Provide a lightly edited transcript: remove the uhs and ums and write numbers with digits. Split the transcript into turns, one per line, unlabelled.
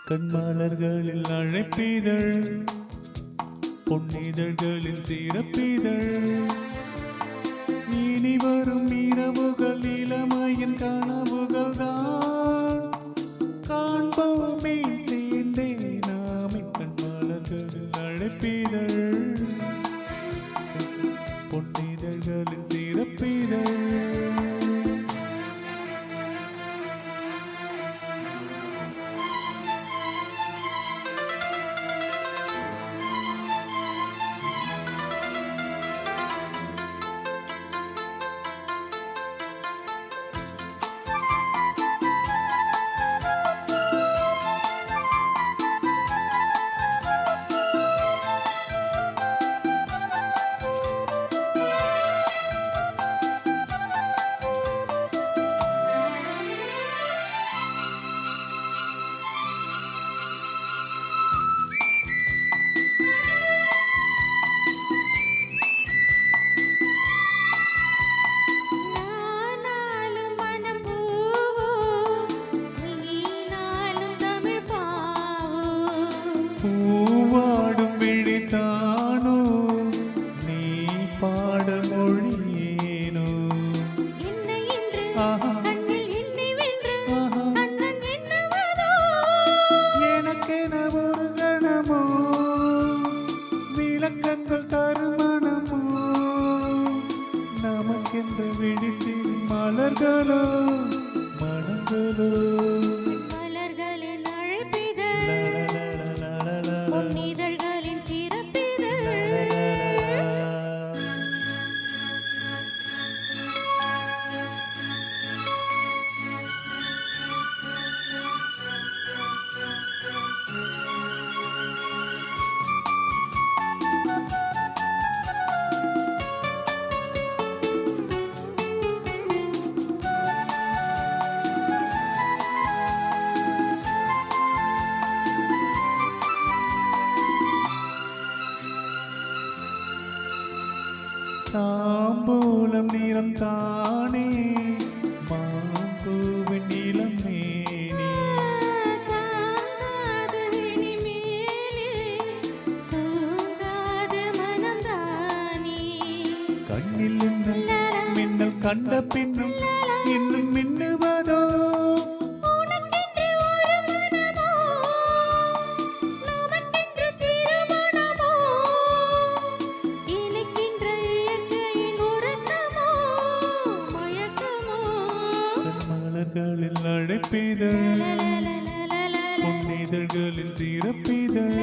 கண்மலர்களில் அழைப்பிதழ் பொன்னிதழ்களில் சிறப்பிதழ் இனி வரும் இரவுகள் இளமையின் கனவுகள் தான் காண்போமே சேர்ந்தே நாமே கண்மலர்களில் அழைப்பிதழ் பொன்னிதழ்களில் சிறப்பிதழ் பூவாடும் விழித்தானோ நீ பாட மொழியேனோ எனக்கென ஒரு கணமோ விளக்கங்கள் தருமணமோ நமக்கென்ற விழித்தின் மலர்களோ மனங்களோ தாம்பூலம் நிறம் தானே மாம்பூவின் இளம் மேனி கண்ணில் மின்னல் கண்ட பின்னும் இன்னும் மின்னுவதோ மலர்களில் அழைப்பிதழ் பொன்னிதழ்களில் சிறப்பிதழ்